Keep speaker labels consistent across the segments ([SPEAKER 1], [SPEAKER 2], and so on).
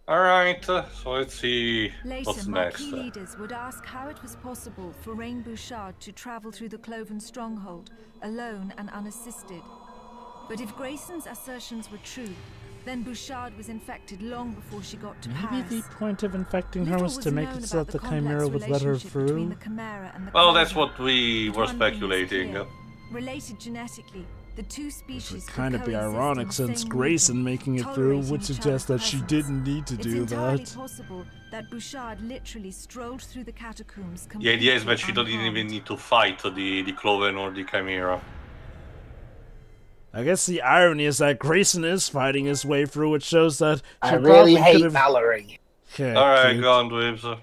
[SPEAKER 1] Alright, so let's see what's
[SPEAKER 2] Later,
[SPEAKER 1] next.
[SPEAKER 2] Marquis leaders would ask how it was possible for Rain Bouchard to travel through the Cloven stronghold, alone and unassisted. But if Grayson's assertions were true, then Bouchard was infected long before she got to Paris.
[SPEAKER 3] Maybe the point of infecting her was to make it so that the
[SPEAKER 2] complex
[SPEAKER 3] Chimera would let her
[SPEAKER 2] relationship between
[SPEAKER 3] through.
[SPEAKER 2] the Chimera and the
[SPEAKER 1] Well,
[SPEAKER 2] Cloven.
[SPEAKER 1] that's what we
[SPEAKER 2] But
[SPEAKER 1] were
[SPEAKER 2] one thing is
[SPEAKER 1] speculating.
[SPEAKER 2] clear. Related genetically, the two species
[SPEAKER 3] Which would
[SPEAKER 2] could
[SPEAKER 3] kind of be
[SPEAKER 2] coexist in
[SPEAKER 3] ironic
[SPEAKER 2] the
[SPEAKER 3] since
[SPEAKER 2] same
[SPEAKER 3] Grayson
[SPEAKER 2] region,
[SPEAKER 3] making it through
[SPEAKER 2] tolerating
[SPEAKER 3] would
[SPEAKER 2] each
[SPEAKER 3] suggest
[SPEAKER 2] other's
[SPEAKER 3] that she
[SPEAKER 2] presence.
[SPEAKER 3] didn't need to
[SPEAKER 2] It's
[SPEAKER 3] do
[SPEAKER 2] entirely
[SPEAKER 3] that.
[SPEAKER 2] possible that Bouchard literally strolled through the catacombs.
[SPEAKER 1] The idea is that she doesn't
[SPEAKER 2] unharmed.
[SPEAKER 1] even need to fight the Cloven or the Chimera.
[SPEAKER 3] I guess the irony is that Grayson is fighting his way through, which shows that
[SPEAKER 4] I
[SPEAKER 3] she
[SPEAKER 4] really
[SPEAKER 3] probably
[SPEAKER 4] hate
[SPEAKER 3] could've...
[SPEAKER 4] Mallery.
[SPEAKER 3] Okay,
[SPEAKER 1] Alright,
[SPEAKER 3] cute.
[SPEAKER 1] go on, Dweebs.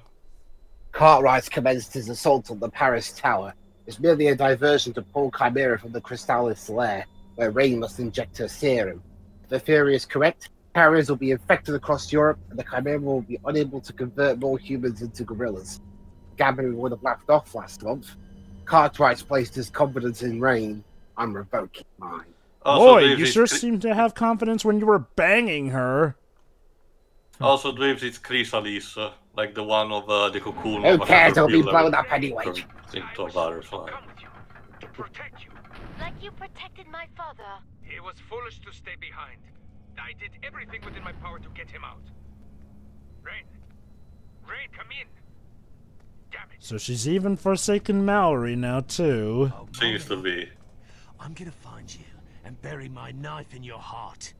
[SPEAKER 4] Cartwright commenced his assault on the Paris Tower. It's merely a diversion to pull Chimera from the Crystallis lair, where Rain must inject her serum. If the theory is correct, carriers will be infected across Europe, and the Chimera will be unable to convert more humans into gorillas. Gambling would have laughed off last month. Cartwright's placed his confidence in Rain. I'm revoking mine.
[SPEAKER 1] Also,
[SPEAKER 3] Boy,
[SPEAKER 1] Dweebs,
[SPEAKER 3] you sure seem to have confidence when you were banging her.
[SPEAKER 1] Also, Dweebs, it's Chrysalis, like the one of the cocoon.
[SPEAKER 4] Who
[SPEAKER 1] of a
[SPEAKER 4] cares? It'll be
[SPEAKER 1] caterpillar
[SPEAKER 4] blown up anyway.
[SPEAKER 1] turned into a butterfly.
[SPEAKER 5] Come with you to protect you.
[SPEAKER 6] Like you protected my father.
[SPEAKER 5] He was foolish to stay behind. I did everything within my power to get him out. Rain. Rain, come in. Damn it.
[SPEAKER 3] So she's even forsaken Mallery now, too.
[SPEAKER 7] Oh,
[SPEAKER 1] Seems to
[SPEAKER 7] Mallery,
[SPEAKER 1] be.
[SPEAKER 7] I'm gonna find you and bury my knife in your heart.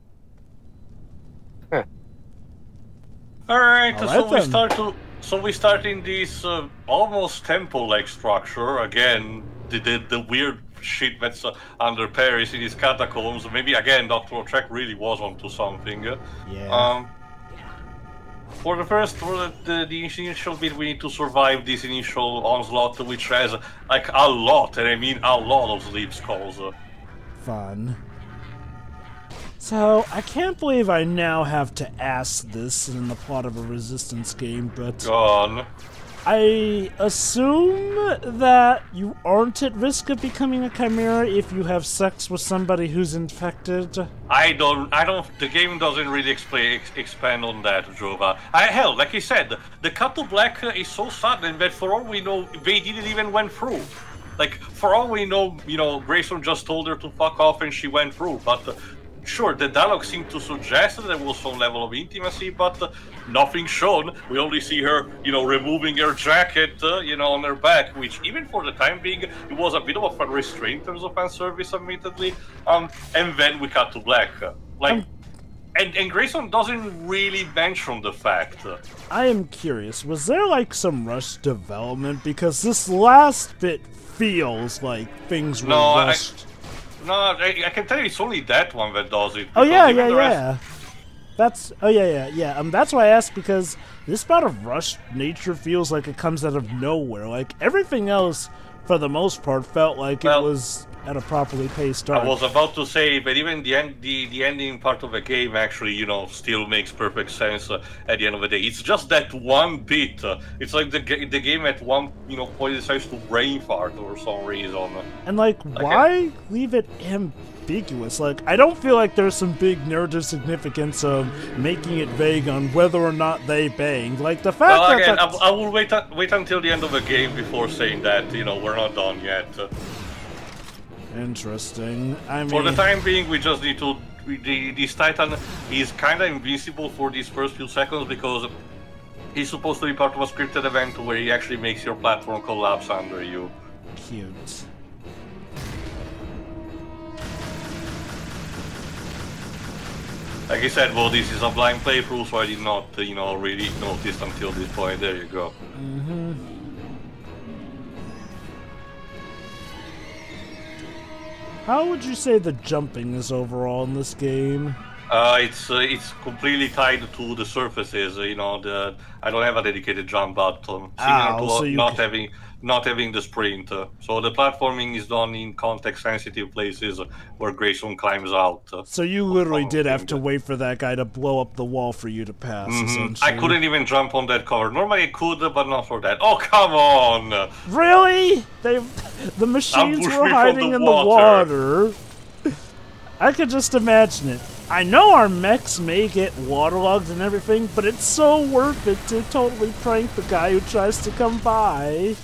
[SPEAKER 1] Alright,
[SPEAKER 3] Alright
[SPEAKER 1] so we start in this almost temple-like structure again. The weird shit that's under Paris in these catacombs. Maybe again, Dr. Trek really was onto something.
[SPEAKER 3] Yeah.
[SPEAKER 1] For the initial bit, we need to survive this initial onslaught, which has like a lot, and I mean a lot of sleep skulls.
[SPEAKER 3] Fun. So, I can't believe I now have to ask this in the plot of a Resistance game, but
[SPEAKER 1] Go on.
[SPEAKER 3] I assume that you aren't at risk of becoming a Chimera if you have sex with somebody who's infected.
[SPEAKER 1] I don't, the game doesn't really expand on that, Jova. Hell, like I said, the cut to black is so sudden that for all we know, they didn't even went through. Like, for all we know, you know, Grayson just told her to fuck off and she went through, but sure, the dialogue seemed to suggest that there was some level of intimacy, but nothing shown. We only see her, you know, removing her jacket, you know, on her back, which even for the time being, it was a bit of a restraint in terms of fan service, admittedly. And then we cut to black. And Grayson doesn't really mention the fact.
[SPEAKER 3] I am curious, was there like some rushed development? Because this last bit feels like things were rushed.
[SPEAKER 1] I can tell you it's only that one that does it.
[SPEAKER 3] Oh yeah. That's that's why I asked, because this bout of rushed nature feels like it comes out of nowhere. Like everything else, for the most part, felt like it was at a properly paced start.
[SPEAKER 1] I was about to say, but even the ending part of the game actually, you know, still makes perfect sense at the end of the day. It's just that one bit. It's like the game at one, you know, point decides to brain fart for some reason.
[SPEAKER 3] And like why leave it ambiguous? Like, I don't feel like there's some big narrative significance of making it vague on whether or not they banged. Like the fact
[SPEAKER 1] well,
[SPEAKER 3] that
[SPEAKER 1] again, I will wait until the end of the game before saying that. You know, we're not done yet.
[SPEAKER 3] Interesting. I mean,
[SPEAKER 1] for the time being, we just need to. This Titan is kind of invincible for these first few seconds because he's supposed to be part of a scripted event where he actually makes your platform collapse under you.
[SPEAKER 3] Cute.
[SPEAKER 1] Like I said, well, this is a blind playthrough, so I did not, you know, really notice until this point. There you go.
[SPEAKER 3] How would you say the jumping is overall in this game?
[SPEAKER 1] It's completely tied to the surfaces. You know, I don't have a dedicated jump button, similar to not having the sprint. So the platforming is done in context-sensitive places where Grayson climbs out.
[SPEAKER 3] So you literally did have to wait for that guy to blow up the wall for you to pass. Essentially.
[SPEAKER 1] I couldn't even jump on that cover. Normally I could, but not for that. Oh, come on!
[SPEAKER 3] Really? The machines were hiding in the water. I could just imagine it. I know our mechs may get waterlogged and everything, but it's so worth it to totally prank the guy who tries to come by.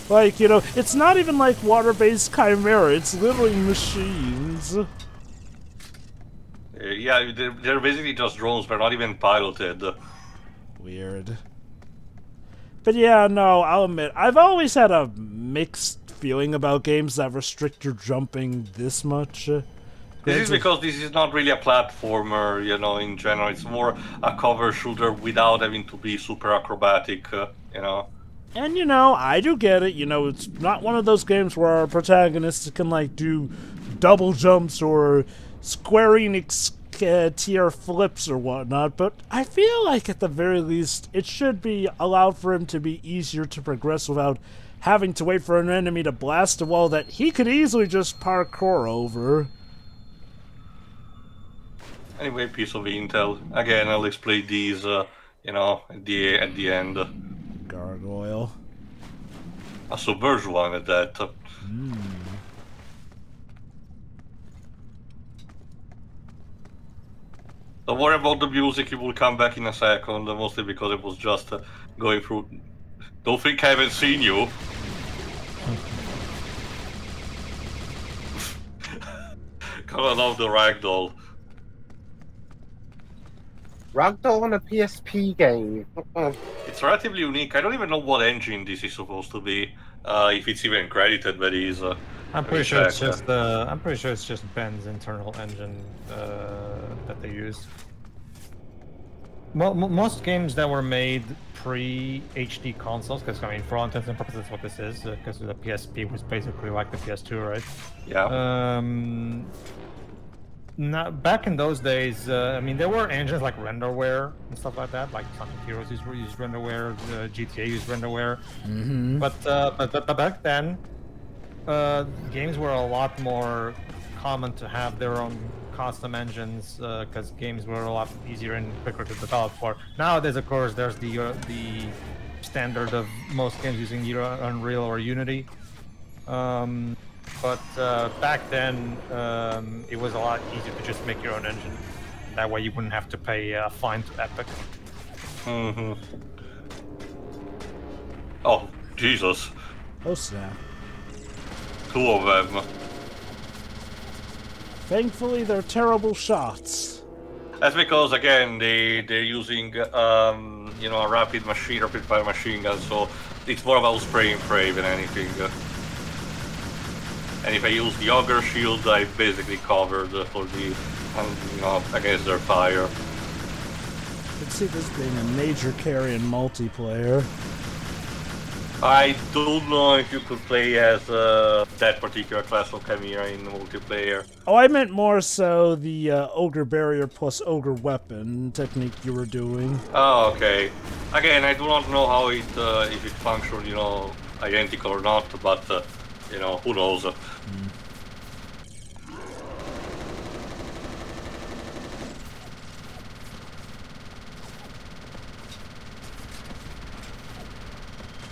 [SPEAKER 3] Like, you know, it's not even like water-based Chimera, it's literally machines.
[SPEAKER 1] Yeah, they're basically just drones, they're not even piloted.
[SPEAKER 3] Weird. But yeah, no, I'll admit, I've always had a mixed feeling about games that restrict your jumping this much.
[SPEAKER 1] This is because this is not really a platformer, you know, in general. It's more a cover shooter without having to be super acrobatic, you know.
[SPEAKER 3] And, you know, I do get it. You know, it's not one of those games where our protagonists can, like, do double jumps or Square Enix tier flips or whatnot, but I feel like at the very least it should be allowed for him to be easier to progress without having to wait for an enemy to blast a wall that he could easily just parkour over.
[SPEAKER 1] Anyway, piece of intel. Again, I'll explain these, you know, at the end.
[SPEAKER 3] Gargoyle.
[SPEAKER 1] A subverge one at that. Don't worry about the music, it will come back in a second, mostly because it was just going through... Don't think I haven't seen you. Coming off the ragdoll.
[SPEAKER 4] Ragdoll on a PSP game.
[SPEAKER 1] It's relatively unique. I don't even know what engine this is supposed to be. If it's even credited, but it is.
[SPEAKER 8] I'm pretty sure it's just I'm pretty sure it's just Ben's internal engine that they use. Most games that were made pre-HD consoles, because I mean, for all intents and purposes, what this is, because the PSP was basically like the PS2, right?
[SPEAKER 1] Yeah.
[SPEAKER 8] Now, back in those days, I mean, there were engines like renderware and stuff like that. Like Sonic Heroes used renderware, GTA used renderware. But back then, games were a lot more common to have their own custom engines because games were a lot easier and quicker to develop for. Nowadays, of course, there's the standard of most games using either Unreal or Unity. But back then, it was a lot easier to just make your own engine. That way you wouldn't have to pay a fine to Epic.
[SPEAKER 1] Oh, Jesus.
[SPEAKER 3] Oh, snap.
[SPEAKER 1] Two of them.
[SPEAKER 3] Thankfully, they're terrible shots.
[SPEAKER 1] That's because, again, they're using, you know, a rapid fire machine gun, so it's more about spray and pray than anything. And if I use the Auger Shield, I basically covered for the, you know, against their fire.
[SPEAKER 3] I could see this being a major carry in multiplayer.
[SPEAKER 1] I don't know if you could play as that particular class of Chimera in multiplayer.
[SPEAKER 3] Oh, I meant more so the Ogre Barrier plus Ogre Weapon technique you were doing.
[SPEAKER 1] Oh, okay. Again, I do not know how it, if it functioned, you know, identical or not, but, you know, who knows.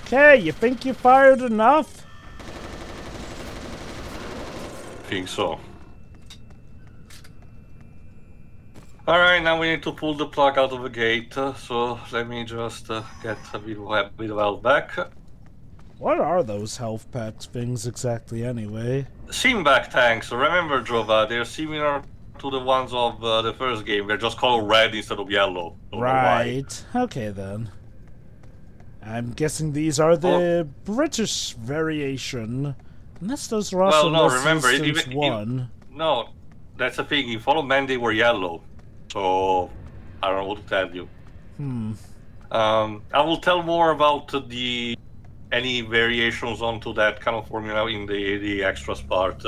[SPEAKER 3] Okay, you think you fired enough?
[SPEAKER 1] Think so. Alright, now we need to pull the plug out of the gate, so let me just get a bit of health back.
[SPEAKER 3] What are those health packs things exactly anyway?
[SPEAKER 1] Simback tanks, remember Jova, they're similar to the ones of the first game, they're just called red instead of yellow. Don't know why.
[SPEAKER 3] Right, okay then. I'm guessing these are the British variation. Unless those are also one.
[SPEAKER 1] No, that's the thing, in Fall of Man they were yellow. So, I don't know what to tell you. I will tell more about any variations onto that kind of formula in the extras part,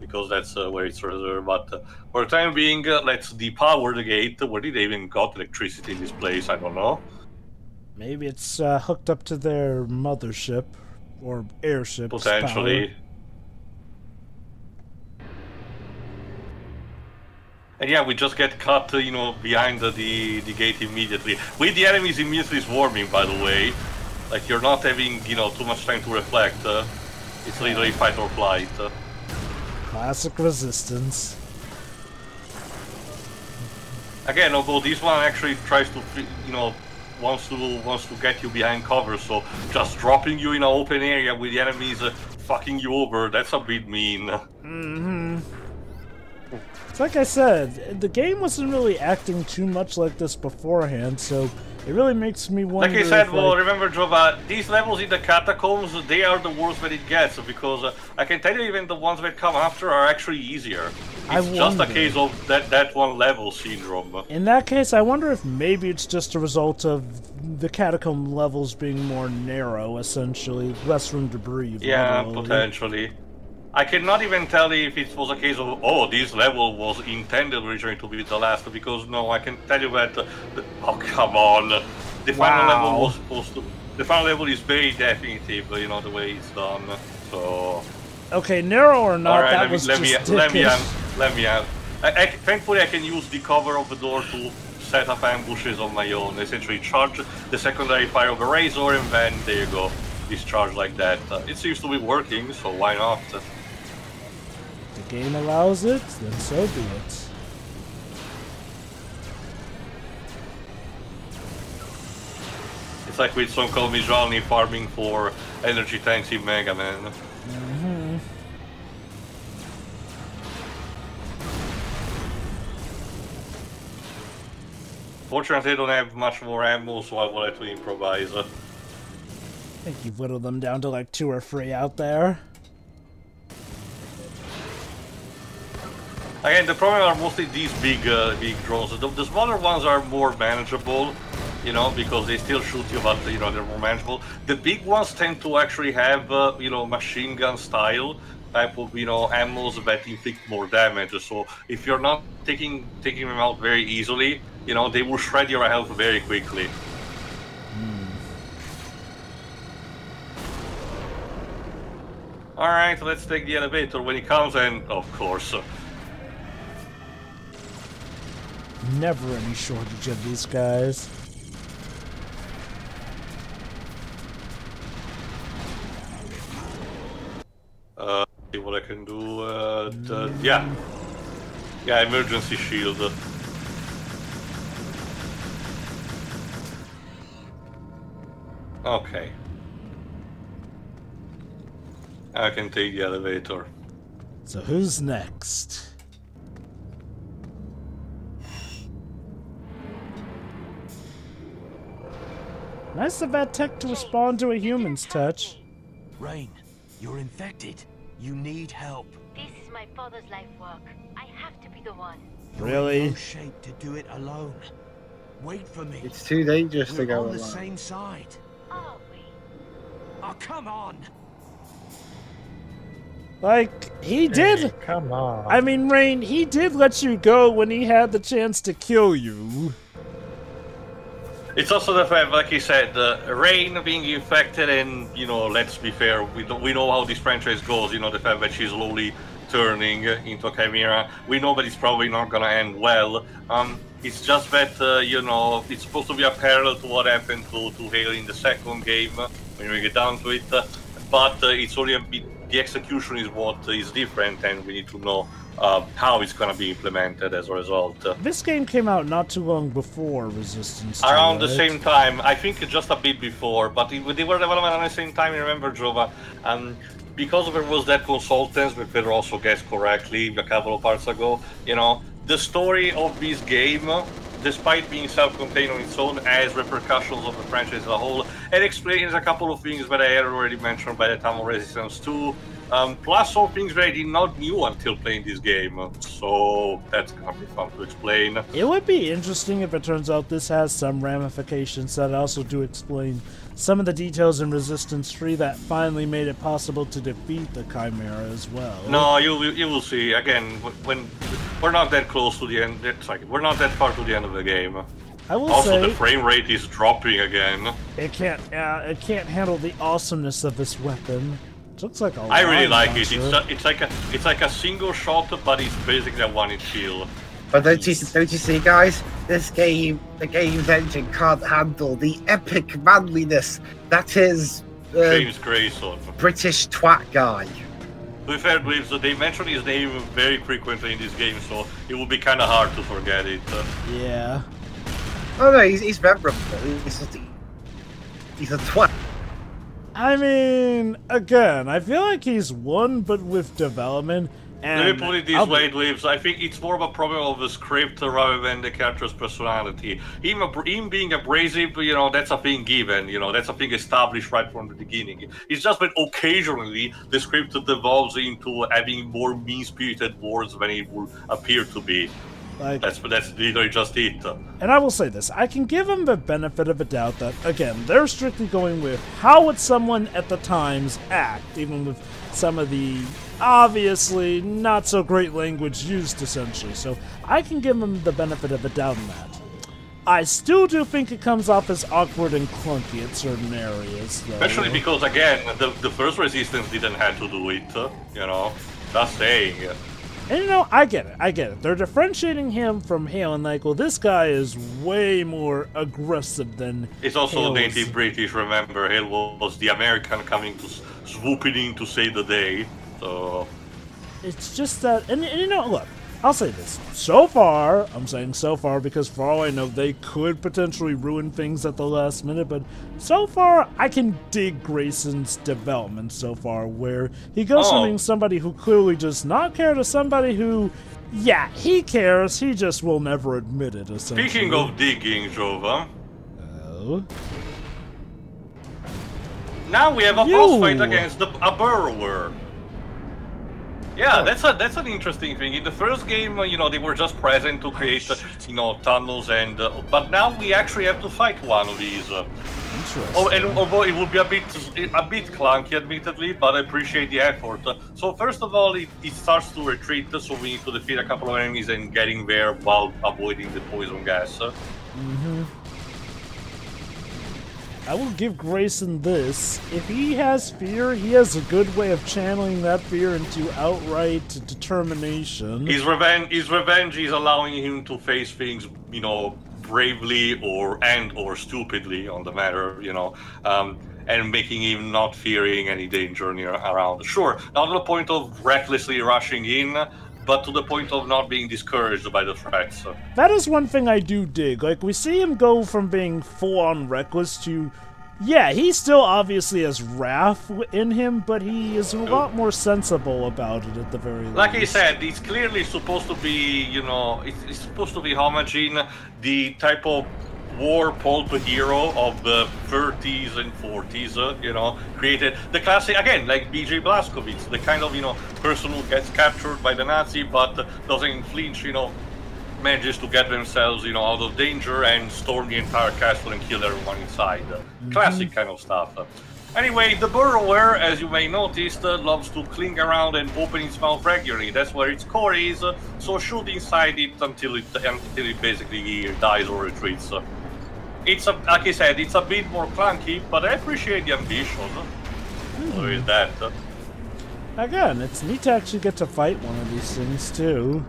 [SPEAKER 1] because that's where it's reserved. But for the time being, let's depower the gate. Where did they even got electricity in this place? I don't know.
[SPEAKER 3] Maybe it's hooked up to their mothership or airship.
[SPEAKER 1] Potentially. And yeah, we just get cut, you know, behind the gate immediately. With the enemies immediately swarming, by the way. Like, you're not having, you know, too much time to reflect. It's literally fight or flight.
[SPEAKER 3] Classic Resistance.
[SPEAKER 1] Again, although this one actually tries to, you know, wants to get you behind cover, so just dropping you in an open area with the enemies fucking you over, that's a bit mean.
[SPEAKER 3] Mm-hmm. It's like I said, the game wasn't really acting too much like this beforehand, so it really makes me wonder.
[SPEAKER 1] Like I said,
[SPEAKER 3] if,
[SPEAKER 1] well,
[SPEAKER 3] like,
[SPEAKER 1] remember, Jova, these levels in the catacombs, they are the worst that it gets, because I can tell you even the ones that come after are actually easier. It's just a case of that one level syndrome.
[SPEAKER 3] In that case, I wonder if maybe it's just a result of the catacomb levels being more narrow, essentially, less room to breathe.
[SPEAKER 1] Yeah,
[SPEAKER 3] literally.
[SPEAKER 1] potentially. I cannot even tell if it was a case of, oh, this level was intended originally to be the last, because no, I can tell you that, oh, come on. The final level was supposed to, the final level is very definitive, you know, the way it's done, so...
[SPEAKER 3] Okay, narrow or not,
[SPEAKER 1] right,
[SPEAKER 3] that was
[SPEAKER 1] let me out. Thankfully, I can use the cover of the door to set up ambushes on my own, essentially charge the secondary fire of a razor, and then, there you go, discharge like that. It seems to be working, so why not?
[SPEAKER 3] The game allows it, then so be it.
[SPEAKER 1] It's like with some call me Johnny farming for energy tanks in Mega Man.
[SPEAKER 3] Mm-hmm.
[SPEAKER 1] Fortunately, I don't have much more ammo, so I will have to improvise.
[SPEAKER 3] I think you've whittled them down to like 2 or 3 out there.
[SPEAKER 1] Again, the problem are mostly these big drones. The smaller ones are more manageable, you know, because they still shoot you, but you know they're more manageable. The big ones tend to actually have, you know, machine gun style type of, you know, ammos that inflict more damage. So if you're not taking them out very easily, you know, they will shred your health very quickly. All right, let's take the elevator when it comes, and of course.
[SPEAKER 3] Never any shortage of these guys.
[SPEAKER 1] See what I can do. Yeah, emergency shield. Okay. I can take the elevator.
[SPEAKER 3] So who's next? Nice of that tech to respond to a human's touch.
[SPEAKER 7] Rain, you're infected. You need help.
[SPEAKER 6] This is my father's life work. I have to be the one.
[SPEAKER 3] Really?
[SPEAKER 7] You're in no shape to do it alone. Wait for me.
[SPEAKER 4] It's too dangerous to
[SPEAKER 7] We're
[SPEAKER 4] go
[SPEAKER 7] on the
[SPEAKER 4] alone.
[SPEAKER 7] same side.
[SPEAKER 6] Are we?
[SPEAKER 7] Oh, come on!
[SPEAKER 3] Like, he did.
[SPEAKER 8] Hey, come on.
[SPEAKER 3] I mean, Rain, he did let you go when he had the chance to kill you.
[SPEAKER 1] It's also the fact, like you said, Rain being infected, and you know, let's be fair, we know how this franchise goes. You know, the fact that she's slowly turning into a Chimera. We know that it's probably not gonna end well. It's just that you know, it's supposed to be a parallel to what happened to Hale in the second game when we get down to it. But it's only a bit. The execution is what is different, and we need to know how it's going to be implemented as a result.
[SPEAKER 3] This game came out not too long before Resistance 2,
[SPEAKER 1] around the
[SPEAKER 3] right?
[SPEAKER 1] same time, I think just a bit before, but they were developed at the same time. Remember, Jova, because there was that consultants, if Pedro also guessed correctly a couple of parts ago, you know, the story of this game, despite being self-contained on its own, has repercussions of the franchise as a whole. It explains a couple of things that I had already mentioned by the time of Resistance 2, plus some things that I did not knew until playing this game. So that's gonna be fun to explain.
[SPEAKER 3] It would be interesting if it turns out this has some ramifications that also do explain some of the details in Resistance 3 that finally made it possible to defeat the Chimera as well.
[SPEAKER 1] No, you will see. Again, when we're not that close to the end, we're not that far to the end of the game.
[SPEAKER 3] I will
[SPEAKER 1] also,
[SPEAKER 3] say,
[SPEAKER 1] the frame rate is dropping again.
[SPEAKER 3] It can't handle the awesomeness of this weapon. It looks like a
[SPEAKER 1] I really like it.
[SPEAKER 3] launcher.
[SPEAKER 1] It's like a single shot, but it's basically a one-hit kill.
[SPEAKER 4] But don't you see, guys? This game, the game's engine can't handle the epic manliness that is
[SPEAKER 1] James Grayson,
[SPEAKER 4] British twat guy.
[SPEAKER 1] To be fair, Dweebs, they mention his name very frequently in this game, so it would be kind of hard to forget it.
[SPEAKER 3] Yeah.
[SPEAKER 4] Oh no, he's memorable. He's a twat.
[SPEAKER 3] I mean, again, I feel like he's one, but with development. And
[SPEAKER 1] let me put it this way, Dweebs. I think it's more of a problem of the script rather than the character's personality. Him being abrasive, you know, that's a thing given. You know, that's a thing established right from the beginning. It's just that occasionally the script devolves into having more mean-spirited words than it would appear to be. Like, that's literally just it.
[SPEAKER 3] And I will say this, I can give him the benefit of a doubt that, again, they're strictly going with how would someone at the times act, even with some of the obviously not so great language used, essentially. So I can give him the benefit of the doubt in that. I still do think it comes off as awkward and clunky at certain areas, though.
[SPEAKER 1] Especially because, again, the first Resistance didn't have to do it, you know, just saying.
[SPEAKER 3] And you know, I get it. They're differentiating him from Hale, and like, well, this guy is way more aggressive than
[SPEAKER 1] It's also
[SPEAKER 3] Hale's.
[SPEAKER 1] native British, remember. Hale was the American coming to swooping in to save the day, so...
[SPEAKER 3] It's just that, and you know, look, I'll say this. So far, I'm saying so far because for all I know, they could potentially ruin things at the last minute, but so far, I can dig Grayson's development so far, where he goes from being somebody who clearly does not care to somebody who, yeah, he cares, he just will never admit it, essentially.
[SPEAKER 1] Speaking of digging, Jova...
[SPEAKER 3] Oh?
[SPEAKER 1] Now we have a boss fight against a burrower. Yeah, that's an interesting thing. In the first game, you know, they were just present to create, you know, tunnels, and but now we actually have to fight one of these.
[SPEAKER 3] Interesting.
[SPEAKER 1] Oh, and although it would be a bit clunky, admittedly, but I appreciate the effort. So first of all, it starts to retreat, so we need to defeat a couple of enemies and getting there while avoiding the poison gas.
[SPEAKER 3] Mm-hmm. I will give Grayson this. If he has fear, he has a good way of channeling that fear into outright determination.
[SPEAKER 1] His revenge is allowing him to face things, you know, bravely or stupidly on the matter, you know, and making him not fearing any danger near around. Sure, not to the point of recklessly rushing in, but to the point of not being discouraged by the threats.
[SPEAKER 3] That is one thing I do dig. Like, we see him go from being full-on reckless to... Yeah, he still obviously has wrath in him, but he is a lot more sensible about it at the very least.
[SPEAKER 1] Like I said, it's clearly supposed to be, you know, it's supposed to be homaging the type of war pulp hero of the 30s and 40s, you know, created the classic, again, like B.J. Blazkowicz, the kind of, you know, person who gets captured by the Nazi but doesn't flinch, you know, manages to get themselves, you know, out of danger and storm the entire castle and kill everyone inside. Classic kind of stuff. Anyway, the burrower, as you may notice, loves to cling around and open its mouth regularly. That's where its core is, so shoot inside it until it basically dies or retreats. It's like I said, it's a bit more clunky, but I appreciate the ambition. So is that.
[SPEAKER 3] Again, it's neat to actually get to fight one of these things too.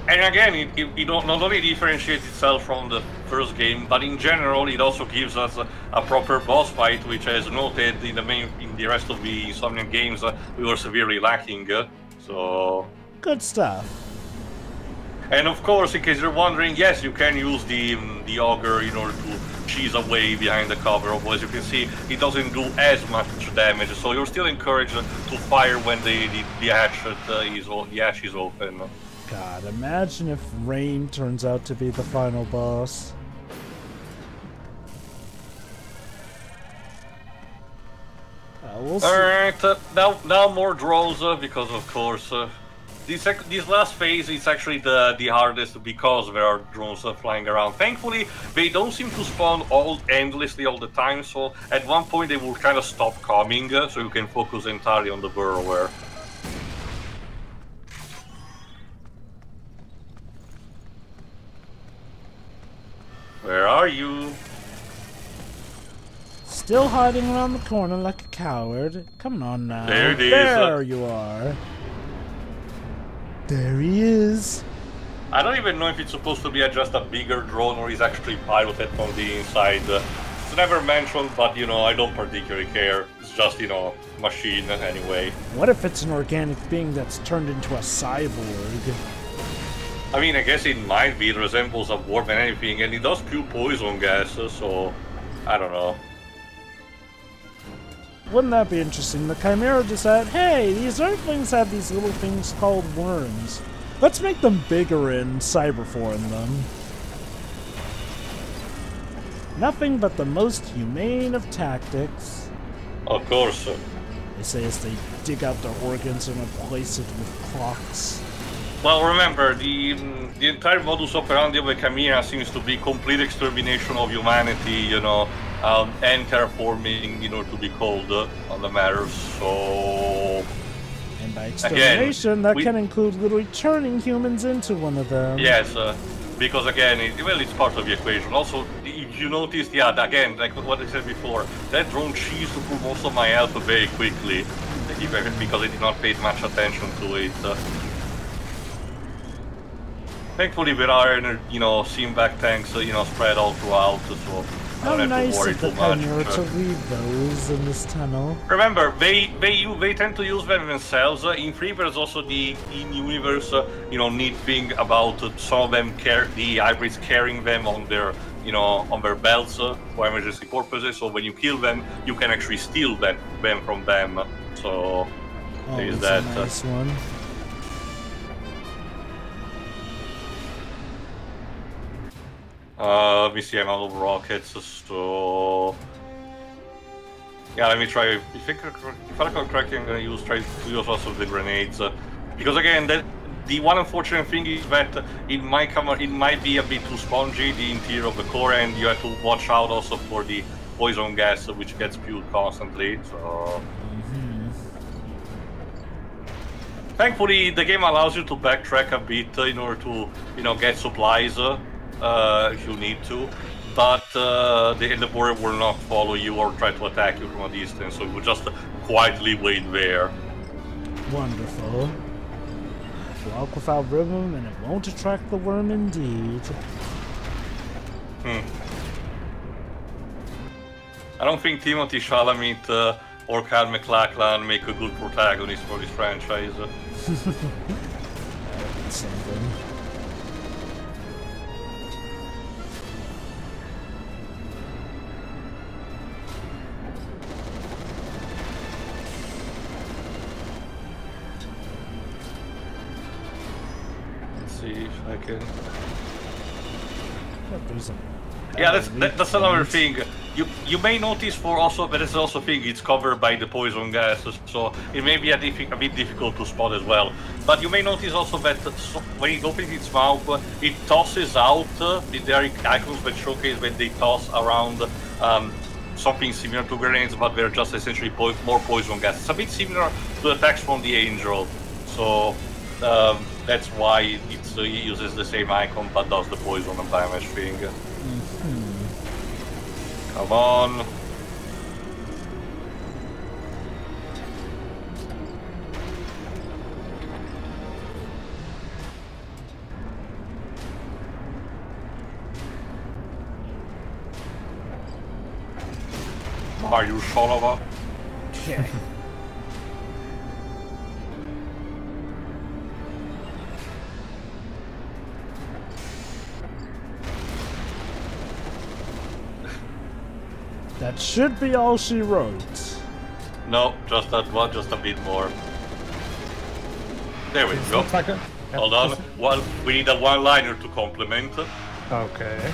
[SPEAKER 1] And again, it not only differentiates itself from the first game, but in general, it also gives us a proper boss fight, which, as noted in the rest of the Insomniac games, we were severely lacking. So
[SPEAKER 3] good stuff.
[SPEAKER 1] And of course, in case you're wondering, yes, you can use the auger in order to cheese away behind the cover. Although, as you can see, it doesn't do as much damage, so you're still encouraged to fire when the hatch is open.
[SPEAKER 3] God, imagine if Rain turns out to be the final boss. We'll see.
[SPEAKER 1] Alright, now more draws, because of course, this last phase is actually the hardest because there are drones flying around. Thankfully, they don't seem to spawn endlessly all the time, so at one point they will kind of stop coming, so you can focus entirely on the burrower. Where are you?
[SPEAKER 3] Still hiding around the corner like a coward. Come on now.
[SPEAKER 1] There it is.
[SPEAKER 3] There you are. There he is.
[SPEAKER 1] I don't even know if it's supposed to be just a bigger drone or he's actually piloted from the inside. It's never mentioned, but you know, I don't particularly care. It's just, you know, machine anyway.
[SPEAKER 3] What if it's an organic being that's turned into a cyborg?
[SPEAKER 1] I mean, I guess it might be. It resembles a worm and anything, and it does spew poison gases, so I don't know.
[SPEAKER 3] Wouldn't that be interesting? The Chimera just said, hey, these Earthlings have these little things called worms. Let's make them bigger and cyberform them. Nothing but the most humane of tactics.
[SPEAKER 1] Of course.
[SPEAKER 3] They say as they dig out their organs and replace it with clocks.
[SPEAKER 1] Well, remember, the entire modus operandi of the Chimera seems to be complete extermination of humanity, you know, and terraforming, in order to be called on the matter, so...
[SPEAKER 3] And by extermination, again, that can include literally turning humans into one of them.
[SPEAKER 1] Yes, because again, it's part of the equation. Also, if you noticed, yeah, again, like what I said before, that drone cheesed through most of my health very quickly, because I did not pay much attention to it. Thankfully, there are, you know, Simback tanks, you know, spread all throughout, so I don't have to worry too much.
[SPEAKER 3] How nice of the Chimera to leave those in this tunnel.
[SPEAKER 1] Remember, they tend to use them themselves. In Free, there's also the in-universe, you know, neat thing about some of them the hybrids carrying them on their, you know, on their belts for emergency purposes. So when you kill them, you can actually steal them from them. So there's that.
[SPEAKER 3] A nice one.
[SPEAKER 1] Let me see, I'm out of rockets, so... Yeah, let me try, if I recall correctly, I'm gonna try to use also the grenades. Because again, the one unfortunate thing is that it might be a bit too spongy, the interior of the core, and you have to watch out also for the poison gas, which gets spewed constantly, so... Thankfully, the game allows you to backtrack a bit in order to, you know, get supplies. If you need to, but the warrior will not follow you or try to attack you from a distance, so it will just quietly wait there.
[SPEAKER 3] Wonderful. Walk without rhythm and it won't attract the worm indeed.
[SPEAKER 1] I don't think Timothy Chalamet or Kyle MacLachlan make a good protagonist for this franchise.
[SPEAKER 3] Something.
[SPEAKER 1] See if I can.
[SPEAKER 3] Yeah,
[SPEAKER 1] that's another thing. You may notice for also, but it's also a thing. It's covered by the poison gases, so it may be a bit difficult to spot as well. But you may notice also that when it opens its mouth, it tosses out. There are icons that showcase when they toss around something similar to grenades, but they're just essentially more poison gas. It's a bit similar to attacks from the Angel, so. That's why it uses the same icon but does the poison and damage thing. Come on. Are you son of a?
[SPEAKER 3] Okay. That should be all she wrote.
[SPEAKER 1] No, just that one, just a bit more. There we go. Hold on. We need a one-liner to complement.
[SPEAKER 8] Okay.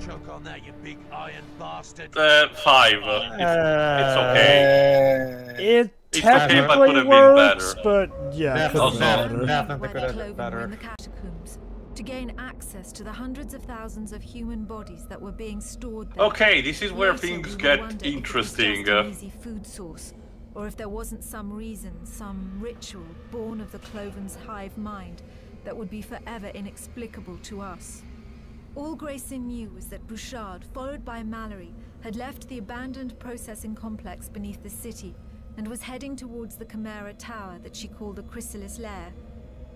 [SPEAKER 7] Choke on that, you big iron bastard.
[SPEAKER 1] 5. It's okay.
[SPEAKER 3] It
[SPEAKER 1] It's
[SPEAKER 3] technically
[SPEAKER 1] okay, but could have been
[SPEAKER 3] works,
[SPEAKER 1] better.
[SPEAKER 3] But yeah, could have been better.
[SPEAKER 8] Definitely could have
[SPEAKER 2] Cloven
[SPEAKER 8] been
[SPEAKER 2] were
[SPEAKER 8] better.
[SPEAKER 2] in the catacombs to gain access to the hundreds of thousands of human bodies that were being stored there.
[SPEAKER 1] Okay, this is where
[SPEAKER 2] Later,
[SPEAKER 1] things
[SPEAKER 2] we
[SPEAKER 1] get
[SPEAKER 2] wondered
[SPEAKER 1] interesting.
[SPEAKER 2] If it was just an easy food source, or if there wasn't some reason, some ritual born of the Cloven's hive mind that would be forever inexplicable to us. All Grayson knew was that Bouchard, followed by Mallery, had left the abandoned processing complex beneath the city and was heading towards the Chimera tower that she called the Chrysalis Lair.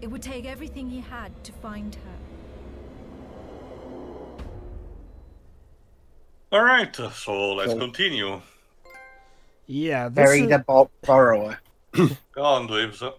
[SPEAKER 2] It would take everything he had to find her.
[SPEAKER 1] All right, so let's continue.
[SPEAKER 3] Yeah, this
[SPEAKER 4] Bury
[SPEAKER 3] is...
[SPEAKER 4] the borrower.
[SPEAKER 1] Go on, Dweebs.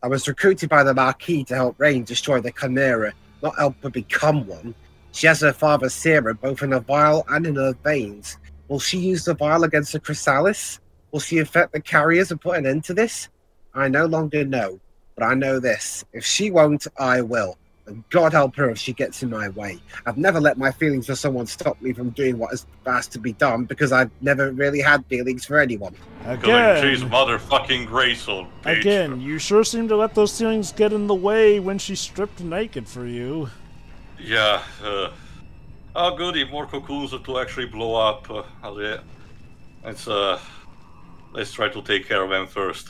[SPEAKER 4] I was recruited by the Marquis to help Rain destroy the Chimera, not help her become one. She has her father's serum both in her vial and in her veins. Will she use the vial against the Chrysalis? Will she affect the carriers and put an end to this? I no longer know, but I know this. If she won't, I will. And God help her if she gets in my way. I've never let my feelings for someone stop me from doing what has to be done because I've never really had feelings for anyone.
[SPEAKER 1] Again, she's motherfucking Grayson. Bitch.
[SPEAKER 3] Again, you sure seem to let those feelings get in the way when she stripped naked for you.
[SPEAKER 1] Yeah, oh goody, more cocoons to actually blow up. Let's try to take care of them first.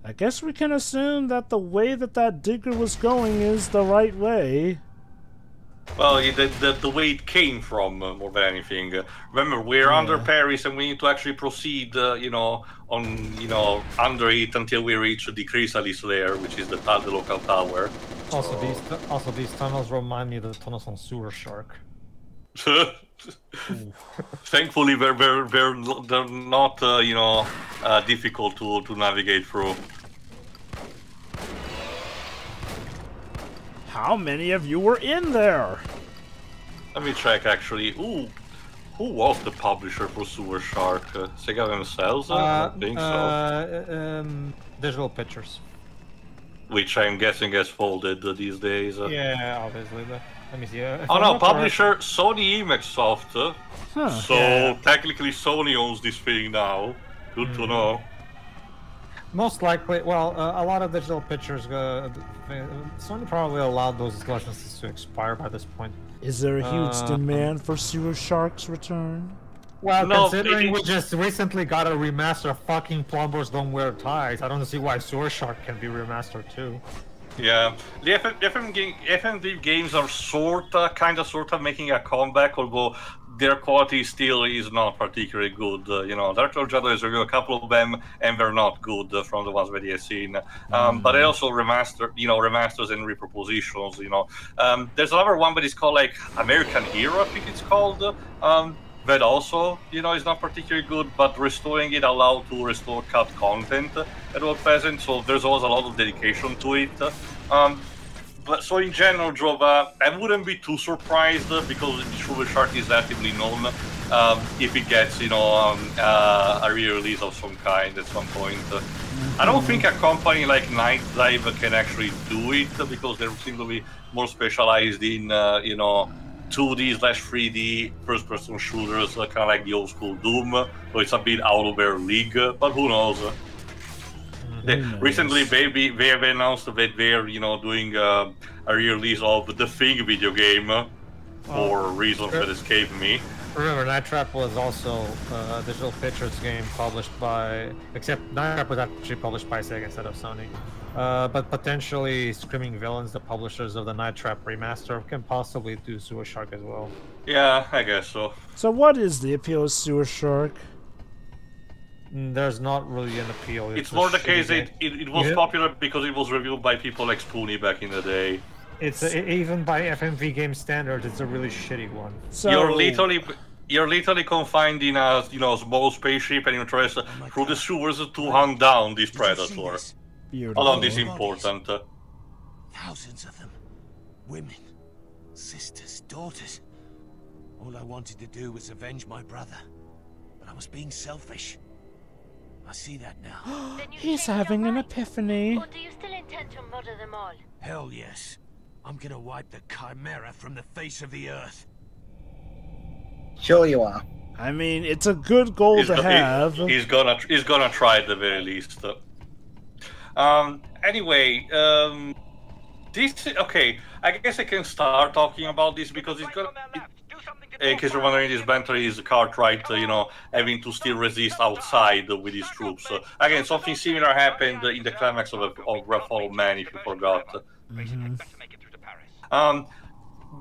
[SPEAKER 3] I guess we can assume that the way that digger was going is the right way.
[SPEAKER 1] Well, the way it came from, more than anything. Remember, we're under Paris and we need to actually proceed, under it until we reach the Chrysalis layer, which is the local tower.
[SPEAKER 8] Also, these tunnels remind me of the tunnels on Sewer Shark.
[SPEAKER 1] Thankfully, they're not, difficult to navigate through.
[SPEAKER 3] How many of you were in there?
[SPEAKER 1] Let me check, actually. Ooh, who was the publisher for Sewer Shark? Sega themselves? I don't think so.
[SPEAKER 8] Digital Pictures.
[SPEAKER 1] Which I'm guessing has folded these days.
[SPEAKER 8] Yeah, obviously. Let me see.
[SPEAKER 1] Oh no, publisher Sony Imagsoft. So technically Sony owns this thing now. Good to know.
[SPEAKER 8] Most likely, well, a lot of Digital Pictures, Sony probably allowed those licenses to expire by this point.
[SPEAKER 3] Is there a huge demand for Sewer Shark's return?
[SPEAKER 8] Well, considering we just recently got a remaster of fucking Plumbers Don't Wear Ties, I don't see why Sewer Shark can be remastered too.
[SPEAKER 1] Yeah, the FMV games are kinda making a comeback, although their quality still is not particularly good. Dark Lord Jedi has reviewed a couple of them, and they're not good from the ones that he has seen. But they also remasters and repropositions. There's another one that is called like American Hero, I think it's called. That also, is not particularly good, but restoring it allowed to restore cut content at all present, so there's always a lot of dedication to it. But so in general, Jova, I wouldn't be too surprised because Sewer Shark is relatively known if it gets, a re-release of some kind at some point. I don't think a company like Night Dive can actually do it because they seem to be more specialized in, 2D/3D first-person shooters, kind of like the old school Doom, so it's a bit out of their league, but who knows? Recently, they have announced that they're, doing a re-release of the Thing video game for reasons that escape me.
[SPEAKER 8] Remember, Night Trap was also a Digital Pictures game published by... Except Night Trap was actually published by Sega instead of Sony. But potentially Screaming Villains, the publishers of the Night Trap remaster, can possibly do Sewer Shark as well.
[SPEAKER 1] Yeah, I guess so.
[SPEAKER 3] So what is the appeal of Sewer Shark?
[SPEAKER 8] There's not really an appeal.
[SPEAKER 1] It's more the case it was popular because it was reviewed by people like Spoony back in the day.
[SPEAKER 8] It's even by FMV game standards, it's a really shitty one.
[SPEAKER 3] So
[SPEAKER 1] you're literally confined in a small spaceship and you traverse through the sewers to hunt down this predator. Although this is important.
[SPEAKER 7] Thousands of them. Women, sisters, daughters. All I wanted to do was avenge my brother. But I was being selfish. I see that now.
[SPEAKER 3] He's having an epiphany.
[SPEAKER 6] Or do you still intend to murder them all?
[SPEAKER 7] Hell yes. I'm gonna wipe the Chimera from the face of the earth.
[SPEAKER 4] Sure you are.
[SPEAKER 3] I mean, it's a good goal to have.
[SPEAKER 1] He's gonna try at the very least. Anyway, okay. I guess I can start talking about this because it's gonna. In case you're wondering, this banter is Cartwright, having to still resist outside with his troops. Again, something similar happened in the climax of Fall of Man, if you forgot.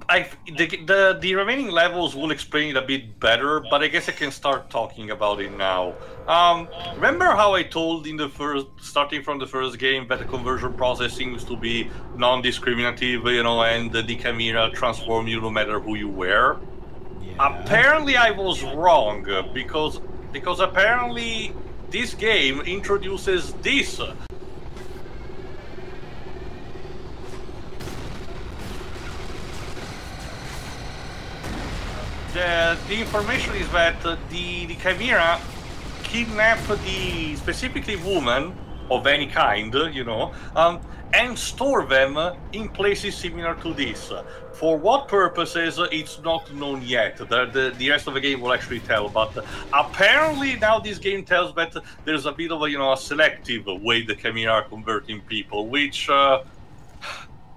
[SPEAKER 1] The remaining levels will explain it a bit better, but I guess I can start talking about it now. Remember how I told starting from the first game, that the conversion process seems to be non-discriminative, and the Chimera transform you no matter who you were? Apparently I was wrong, because apparently this game introduces this. The information is that the Chimera kidnapped the specifically woman of any kind, you know, and store them in places similar to this. For what purposes, it's not known yet. The rest of the game will actually tell, but apparently now this game tells that there's a bit of a, you know, a selective way the Chimera are converting people, which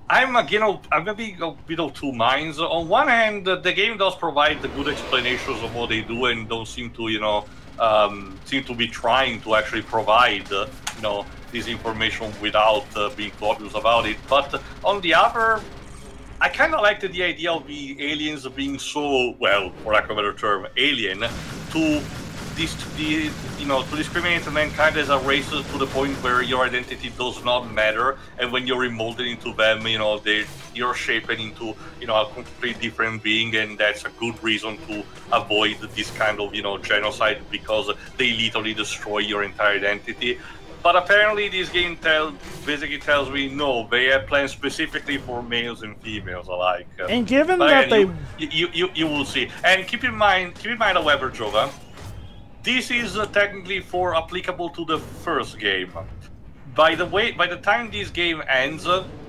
[SPEAKER 1] I'm gonna be a bit of two minds. On one hand, the game does provide the good explanations of what they do and don't seem to, you know, seem to be trying to actually provide, you know, this information without being too obvious about it. But on the other, I kind of liked the idea of the aliens being so, well, for lack of a better term, alien, to discriminate mankind as a race to the point where your identity does not matter, and when you're remolded into them, you know, you're shaped into, you know, a completely different being, and that's a good reason to avoid this kind of, you know, genocide, because they literally destroy your entire identity. But apparently this game basically tells me no, they have plans specifically for males and females alike.
[SPEAKER 3] And given that
[SPEAKER 1] again, you will see, and keep in mind, however, Jova, this is technically applicable to the first game. By the time this game ends,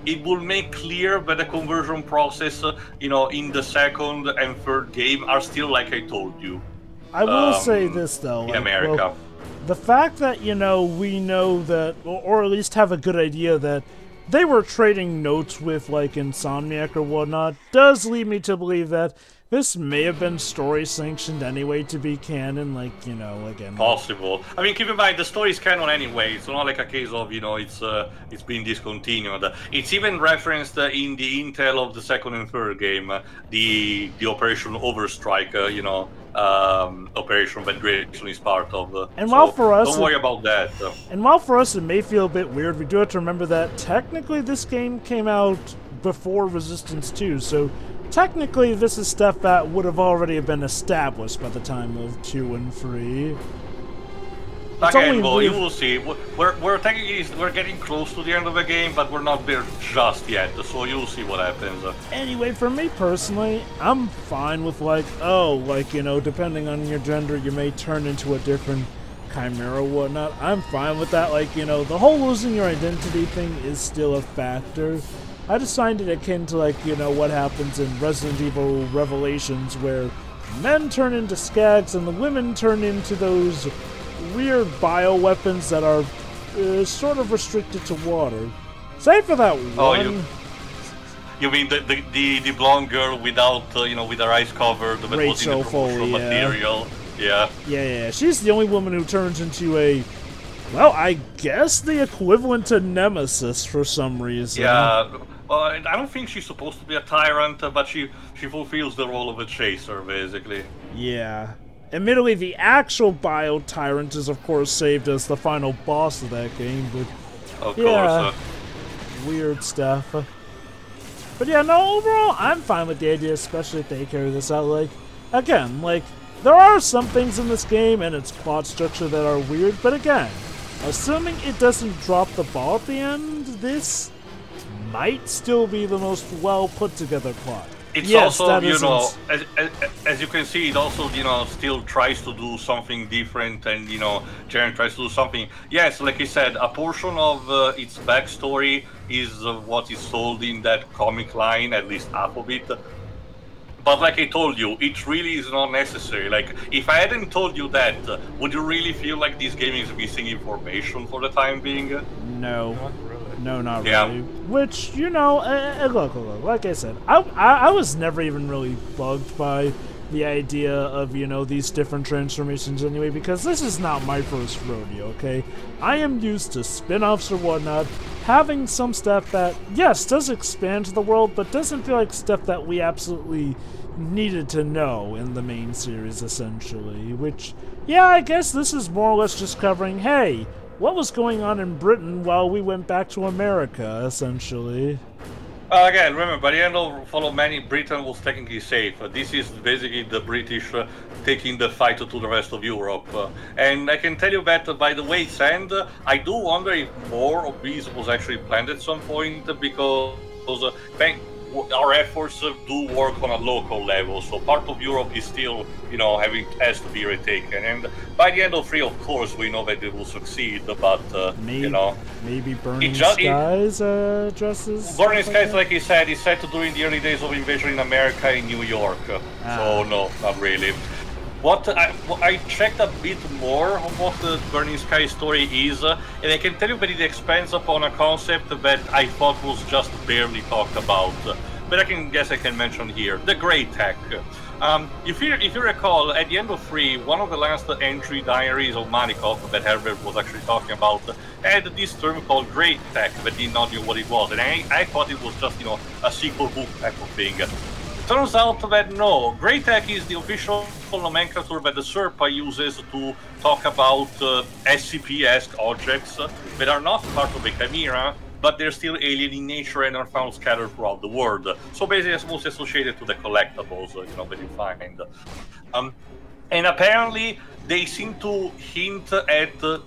[SPEAKER 1] it will make clear that the conversion process, you know, in the second and third game are still like I told you.
[SPEAKER 3] I will say this though,
[SPEAKER 1] in America.
[SPEAKER 3] Well, the fact that, you know, we know that, or at least have a good idea that they were trading notes with, like, Insomniac or whatnot, does lead me to believe that this may have been story sanctioned anyway to be canon, like, you know, again.
[SPEAKER 1] Possible. I mean, keep in mind, the story is canon anyway. It's not like a case of, you know, it's been discontinued. It's even referenced in the intel of the second and third game, the Operation Overstrike, you know, operation that Grayson is part of.
[SPEAKER 3] And while for us,
[SPEAKER 1] don't worry about that.
[SPEAKER 3] And while for us it may feel a bit weird, we do have to remember that technically this game came out before Resistance 2, so technically this is stuff that would have already been established by the time of 2 and 3.
[SPEAKER 1] Again, well, you will see. We're getting close to the end of the game, but we're not there just yet, so you'll see what happens.
[SPEAKER 3] Anyway, for me personally, I'm fine with, like, oh, like, you know, depending on your gender, you may turn into a different Chimera or whatnot. I'm fine with that. Like, you know, the whole losing your identity thing is still a factor. I just find it akin to, like, you know, what happens in Resident Evil Revelations, where men turn into skags and the women turn into those weird bioweapons that are sort of restricted to water. Save for that one.
[SPEAKER 1] Oh, you mean the blonde girl without, you know, with her eyes covered, that was in the promotional material? Yeah.
[SPEAKER 3] Yeah. She's the only woman who turns into a, well, I guess the equivalent to Nemesis for some reason.
[SPEAKER 1] Yeah. I don't think she's supposed to be a tyrant, but she fulfills the role of a chaser, basically.
[SPEAKER 3] Yeah. Admittedly, the actual Bio-Tyrant is, of course, saved as the final boss of that game, but
[SPEAKER 1] of
[SPEAKER 3] course, weird stuff. But yeah, no, overall, I'm fine with the idea, especially if they carry this out. Like, again, like, there are some things in this game and its plot structure that are weird, but again, assuming it doesn't drop the ball at the end, this might still be the most well put together plot.
[SPEAKER 1] It's also, you know, as you can see, it also, you know, still tries to do something different, and, you know, Jaren tries to do something. Yes, like I said, a portion of its backstory is what is sold in that comic line, at least half of it. But like I told you, it really is not necessary. Like, if I hadn't told you that, would you really feel like this game is missing information for the time being?
[SPEAKER 3] No.
[SPEAKER 8] Not really.
[SPEAKER 3] No, not really. Which, you know, look, like I said, I was never even really bugged by the idea of, you know, these different transformations anyway, because this is not my first rodeo, okay? I am used to spin-offs or whatnot, having some stuff that, yes, does expand the world, but doesn't feel like stuff that we absolutely needed to know in the main series, essentially. Which, yeah, I guess this is more or less just covering, hey, what was going on in Britain while we went back to America, essentially.
[SPEAKER 1] Again, remember, by the end of Follow Many, Britain was technically safe. This is basically the British taking the fight to the rest of Europe. And I can tell you that by the wait's end, I do wonder if more of these was actually planned at some point, because our efforts do work on a local level, so part of Europe is still, has to be retaken. And by the end of 3, of course, we know that it will succeed, but,
[SPEAKER 3] maybe Burning Skies addresses?
[SPEAKER 1] Burning Skies, like he said, is set during the early days of invasion in America in New York. So, no, not really. What I checked a bit more on what the Burning Sky story is, and I can tell you that it expands upon a concept that I thought was just barely talked about. But I can mention here the Grey Tech. If you recall, at the end of 3, one of the last entry diaries of Manikov that Herbert was actually talking about had this term called Grey Tech that did not know what it was, and I thought it was just a sequel book type of thing. Turns out that no, Grey Tech is the official nomenclature that the SERPA uses to talk about SCP-esque objects that are not part of the Chimera, but they're still alien in nature and are found scattered throughout the world. So basically, it's mostly associated to the collectibles, that you find. And apparently, they seem to hint at, the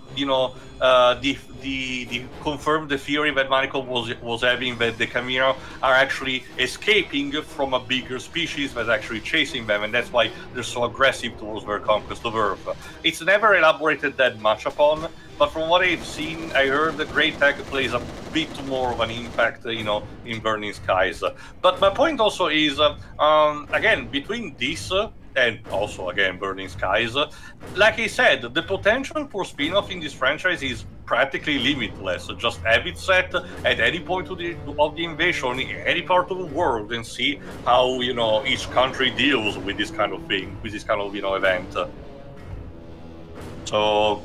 [SPEAKER 1] confirmed the theory that Manikov was having, that the Chimera are actually escaping from a bigger species that's actually chasing them, and that's why they're so aggressive towards their conquest of Earth. It's never elaborated that much upon, but from what I've seen, I heard the Grey Tech plays a bit more of an impact, in Burning Skies. But my point also is, again, between this and also, again, Burning Skies, like I said, the potential for spin-off in this franchise is practically limitless. Just have it set at any point of the invasion in any part of the world and see how, each country deals with this kind of thing, with this kind of, event. So,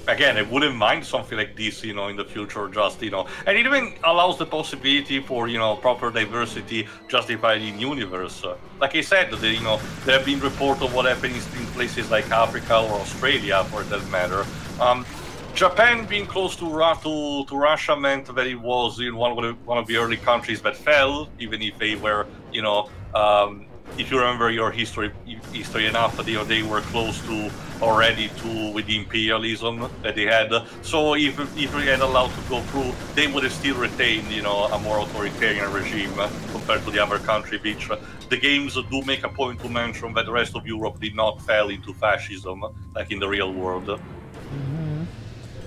[SPEAKER 1] again, I wouldn't mind something like this, in the future, just, and it even allows the possibility for, proper diversity justified in universe. Like I said, there have been reports of what happens in places like Africa or Australia, for that matter. Japan being close to Russia meant that it was one of the early countries that fell, even if they were, if you remember your history enough, they were close to already with the imperialism that they had. So if they had allowed to go through, they would have still retained, a more authoritarian regime compared to the other country, which the games do make a point to mention that the rest of Europe did not fall into fascism, like in the real world.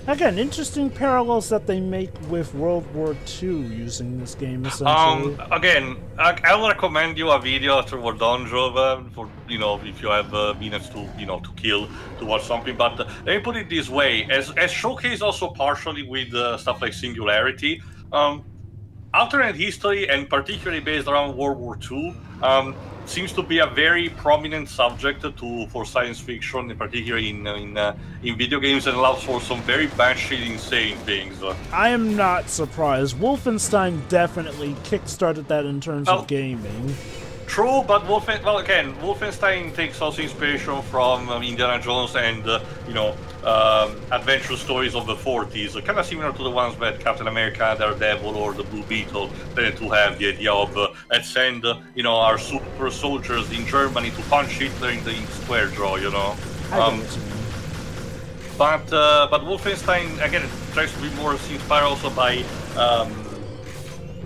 [SPEAKER 3] Again, interesting parallels that they make with World War II using this game, essentially.
[SPEAKER 1] Again, I'll recommend you a video after we're done, Jova, for, if you have minutes to, to kill, to watch something. But let me put it this way, as showcased also partially with stuff like Singularity, alternate history, and particularly based around World War II, seems to be a very prominent subject for science fiction, in particular in video games, and allows for some very batshit insane things.
[SPEAKER 3] I am not surprised. Wolfenstein definitely kickstarted that in terms of gaming.
[SPEAKER 1] True, but Wolfenstein takes also inspiration from Indiana Jones and, adventure stories of the 40s, kind of similar to the ones that Captain America, Daredevil, or the Blue Beetle tended to have, the idea of let's send, our super soldiers in Germany to punch Hitler in the square jaw, But Wolfenstein, again, tries to be more inspired also by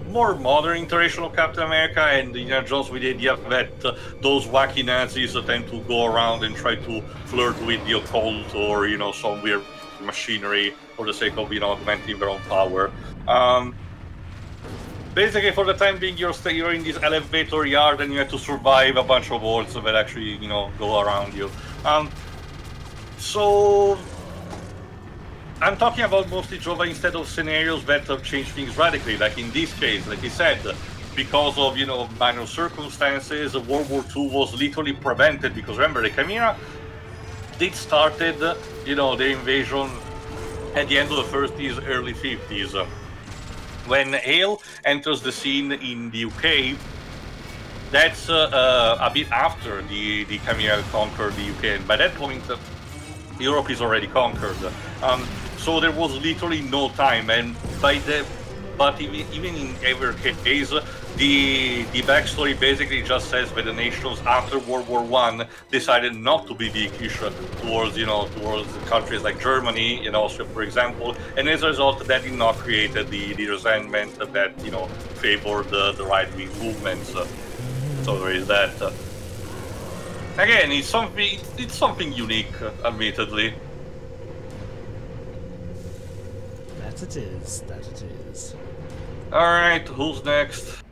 [SPEAKER 1] more modern iteration of Captain America and Indiana Jones, with the idea that those wacky Nazis tend to go around and try to flirt with the occult or, some weird machinery for the sake of, augmenting their own power. Basically, for the time being, you're in this elevator yard and you have to survive a bunch of hordes that actually, go around you. So I'm talking about mostly Jova instead of scenarios that have changed things radically. Like in this case, like he said, because of minor circumstances, World War II was literally prevented. Because remember, the Chimera did started, the invasion at the end of the 30s, early 50s. When Hale enters the scene in the UK, that's a bit after the Chimera conquered the UK, and by that point, Europe is already conquered. So there was literally no time, and by the but even in every case, the backstory basically just says that the nations after World War I decided not to be dickish towards, towards countries like Germany and Austria, for example, and as a result, that did not create the resentment that, favored the right-wing movements. So there is that. Again, it's something unique, admittedly.
[SPEAKER 3] That it is. That it is.
[SPEAKER 1] All right, who's next?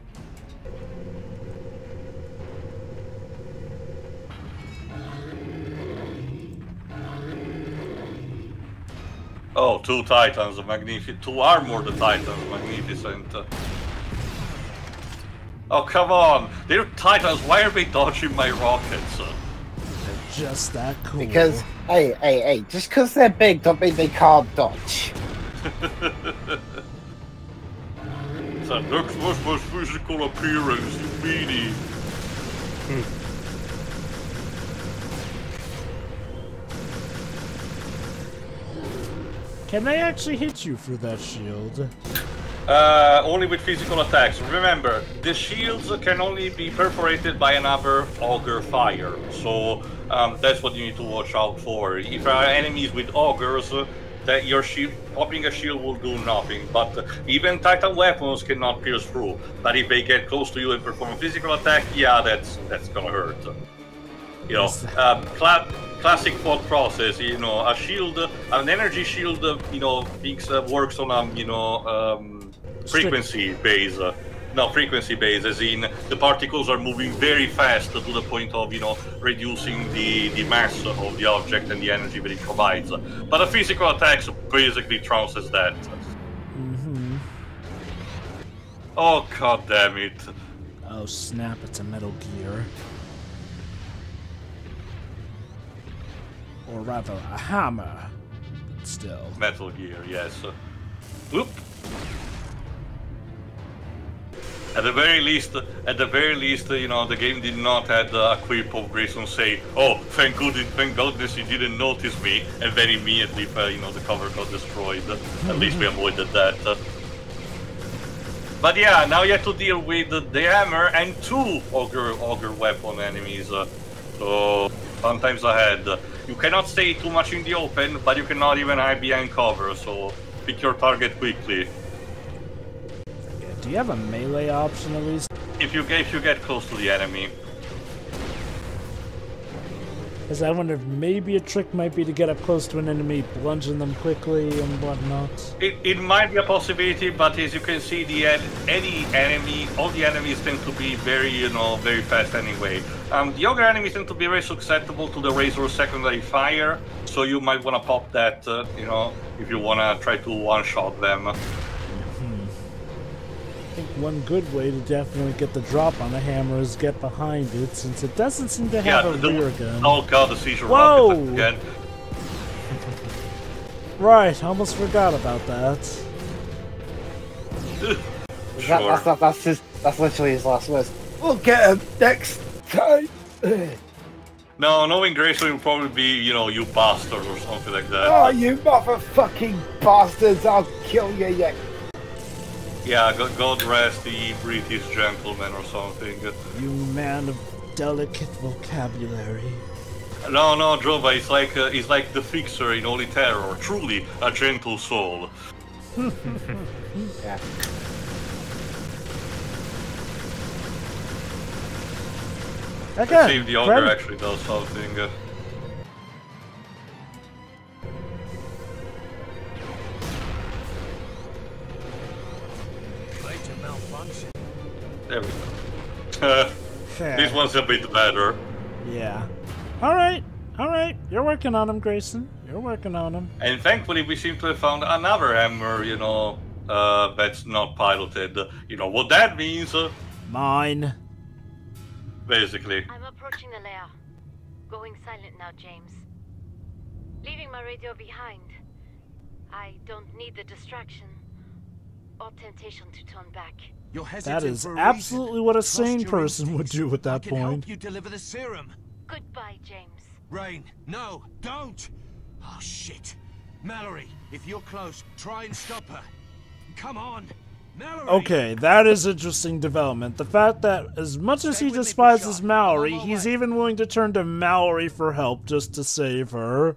[SPEAKER 1] Oh, 2 Titans, magnificent. 2 armored Titans, magnificent. Oh, come on! They're Titans, why are they dodging my rockets?
[SPEAKER 3] They're just that cool.
[SPEAKER 4] Because, hey, just because they're big don't mean they can't dodge.
[SPEAKER 1] So, looks much physical appearance, you meanie.
[SPEAKER 3] Can they actually hit you through that shield?
[SPEAKER 1] Only with physical attacks. Remember, the shields can only be perforated by another auger fire. So that's what you need to watch out for. If there are enemies with augers, that your shield, popping a shield will do nothing. But even Titan weapons cannot pierce through. But if they get close to you and perform a physical attack, yeah, that's gonna hurt. Classic thought process. A shield, an energy shield, works on frequency base. Frequency base, as in the particles are moving very fast to the point of, reducing the mass of the object and the energy that it provides. But a physical attack basically trounces that.
[SPEAKER 3] Mm-hmm.
[SPEAKER 1] Oh, god damn it.
[SPEAKER 3] Oh snap, it's a Metal Gear. Or rather, a hammer. But still.
[SPEAKER 1] Metal Gear, yes. Oop. At the very least, the game did not have a quip of Grayson say, "Oh, thank goodness you didn't notice me," and then immediately, the cover got destroyed. At least we avoided that. But yeah, now you have to deal with the hammer and 2 auger weapon enemies. So sometimes ahead. You cannot stay too much in the open, but you cannot even hide behind cover. So pick your target quickly.
[SPEAKER 3] Do you have a melee option at least?
[SPEAKER 1] If you get close to the enemy.
[SPEAKER 3] Because I wonder if maybe a trick might be to get up close to an enemy, plunging them quickly and whatnot.
[SPEAKER 1] It might be a possibility, but as you can see, all the enemies tend to be very, very fast anyway. The other enemies tend to be very susceptible to the Razor secondary fire, so you might want to pop that, if you want to try to one-shot them.
[SPEAKER 3] I think one good way to definitely get the drop on the hammer is get behind it, since it doesn't seem to have a rear gun.
[SPEAKER 1] Oh god, the seizure
[SPEAKER 3] Whoa!
[SPEAKER 1] rocket again.
[SPEAKER 3] Right, almost forgot about that.
[SPEAKER 1] Sure.
[SPEAKER 4] That's literally his last words. We'll get him next time.
[SPEAKER 1] No, knowing Grayson will probably be, you bastard or something like that.
[SPEAKER 4] Oh, you motherfucking bastards! I'll kill you yet.
[SPEAKER 1] Yeah, God rest the British gentleman or something.
[SPEAKER 3] You man of delicate vocabulary.
[SPEAKER 1] No, Drova, he's like the Fixer in Holy Terror. Truly a gentle soul.
[SPEAKER 4] Yeah.
[SPEAKER 1] Let's see if the ogre actually does something. There we go. This one's a bit better.
[SPEAKER 3] Yeah. Alright. You're working on him, Grayson. You're working on him.
[SPEAKER 1] And thankfully we seem to have found another hammer, that's not piloted. You know what that means?
[SPEAKER 3] Mine.
[SPEAKER 1] Basically.
[SPEAKER 6] I'm approaching the lair. Going silent now, James. Leaving my radio behind. I don't need the distraction or temptation to turn back.
[SPEAKER 3] That is absolutely what a sane person would do at that point.
[SPEAKER 7] Help you deliver the serum.
[SPEAKER 6] Goodbye, James.
[SPEAKER 7] Rain, no, don't! Oh shit. Mallery, if you're close, try and stop her. Come on.
[SPEAKER 3] Okay, that is interesting development. The fact that as much as he despises Mallery, he's even willing to turn to Mallery for help just to save her.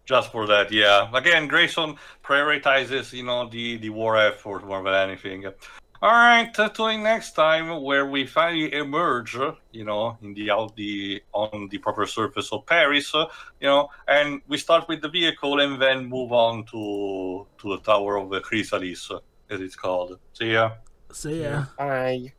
[SPEAKER 1] Just for that, yeah. Again, Grayson prioritizes, you know, the war effort more than anything. All right, till next time, where we finally emerge, you know, in on the proper surface of Paris, you know, and we start with the vehicle and then move on to the Tower of the Chrysalis, as it's called. See ya.
[SPEAKER 3] See ya.
[SPEAKER 4] Bye.